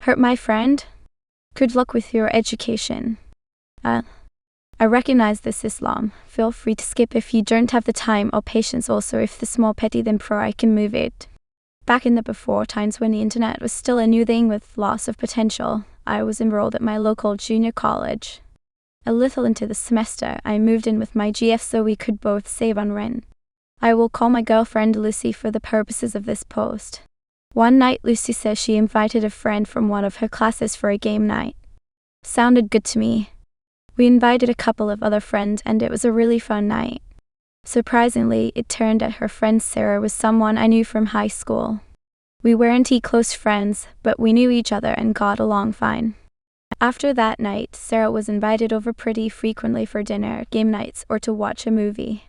Hurt my friend? Good luck with your education. I recognize this Islam. Feel free to skip if you don't have the time or patience. Also, if the small petty then pro, I can move it. Back in the before times when the internet was still a new thing with lots of potential, I was enrolled at my local junior college. A little into the semester, I moved in with my GF so we could both save on rent. I will call my girlfriend Lucy for the purposes of this post. One night, Lucy says she invited a friend from one of her classes for a game night. Sounded good to me. We invited a couple of other friends and it was a really fun night. Surprisingly, it turned out her friend Sarah was someone I knew from high school. We weren't close friends, but we knew each other and got along fine. After that night, Sarah was invited over pretty frequently for dinner, game nights, or to watch a movie.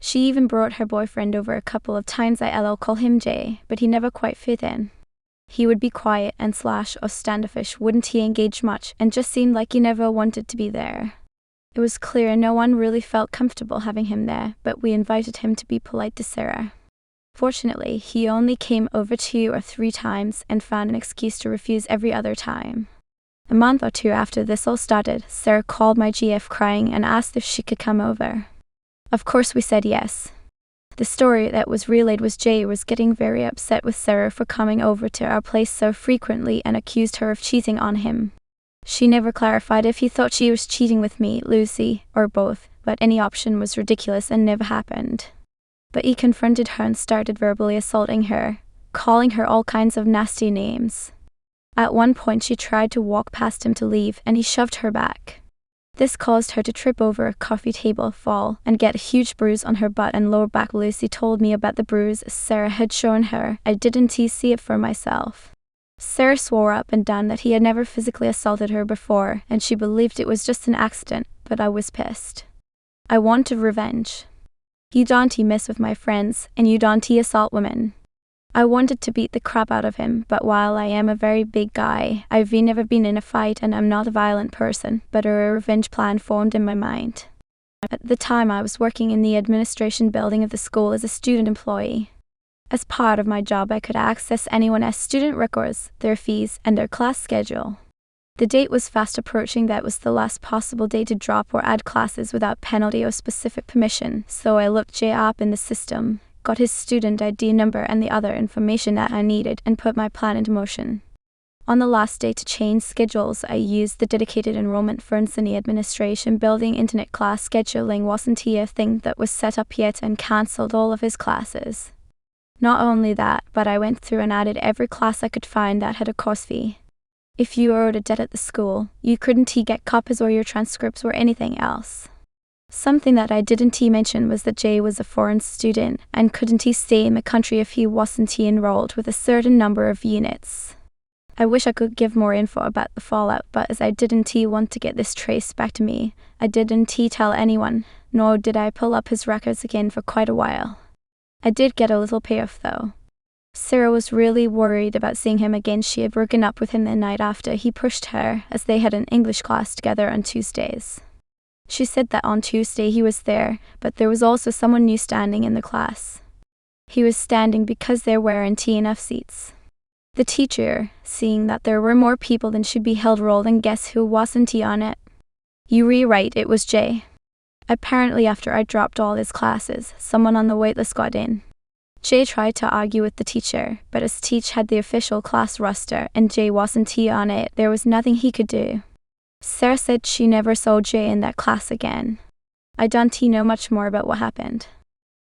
She even brought her boyfriend over a couple of times. I'll call him Jay, but he never quite fit in. He would be quiet and / standoffish, wouldn't he engage much, and just seemed like he never wanted to be there. It was clear no one really felt comfortable having him there, but we invited him to be polite to Sarah. Fortunately, he only came over 2 or 3 times and found an excuse to refuse every other time. A month or 2 after this all started, Sarah called my GF crying and asked if she could come over. Of course we said yes. The story that was relayed was Jay was getting very upset with Sarah for coming over to our place so frequently and accused her of cheating on him. She never clarified if he thought she was cheating with me, Lucy, or both, but any option was ridiculous and never happened. But he confronted her and started verbally assaulting her, calling her all kinds of nasty names. At one point she tried to walk past him to leave and he shoved her back. This caused her to trip over a coffee table, fall, and get a huge bruise on her butt and lower back. Lucy told me about the bruise Sarah had shown her. I didn't see it for myself. Sarah swore up and down that he had never physically assaulted her before, and she believed it was just an accident, but I was pissed. I wanted revenge. You don't mess with my friends, and you don't assault women. I wanted to beat the crap out of him, but while I am a very big guy, I've never been in a fight and I'm not a violent person, but a revenge plan formed in my mind. At the time I was working in the administration building of the school as a student employee. As part of my job I could access anyone's student records, their fees, and their class schedule. The date was fast approaching. That was the last possible day to drop or add classes without penalty or specific permission, so I looked Jay up in the system, got his student ID number and the other information that I needed, and put my plan into motion. On the last day to change schedules, I used the dedicated enrollment forms in the administration building. Internet class scheduling wasn't a thing that was set up yet, and cancelled all of his classes. Not only that, but I went through and added every class I could find that had a course fee. If you owed a debt at the school, you couldn't get copies or your transcripts or anything else. Something that I didn't mention was that Jay was a foreign student and couldn't stay in the country if he wasn't enrolled with a certain number of units. I wish I could give more info about the fallout, but as I didn't want to get this traced back to me, I didn't tell anyone, nor did I pull up his records again for quite a while. I did get a little payoff though. Sarah was really worried about seeing him again. She had broken up with him the night after he pushed her, as they had an English class together on Tuesdays. She said that on Tuesday he was there, but there was also someone new standing in the class. He was standing because there weren't enough seats. The teacher, seeing that there were more people than should be held roll, and guess who wasn't on it? You rewrite, it was Jay. Apparently after I dropped all his classes, someone on the waitlist got in. Jay tried to argue with the teacher, but as Teach had the official class roster and Jay wasn't on it, there was nothing he could do. Sarah said she never saw Jay in that class again. I don't know much more about what happened.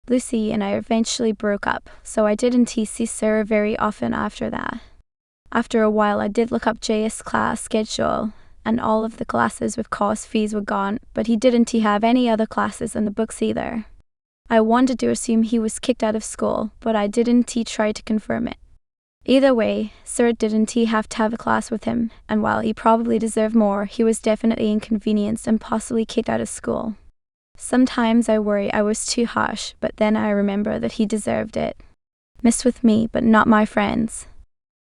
Lucy and I eventually broke up, so I didn't see Sarah very often after that. After a while I did look up Jay's class schedule, and all of the classes with course fees were gone, but he didn't have any other classes in the books either. I wanted to assume he was kicked out of school, but I didn't try to confirm it. Either way, Sarah didn't have to have a class with him, and while he probably deserved more, he was definitely inconvenienced and possibly kicked out of school. Sometimes I worry I was too harsh, but then I remember that he deserved it. Messed with me, but not my friends.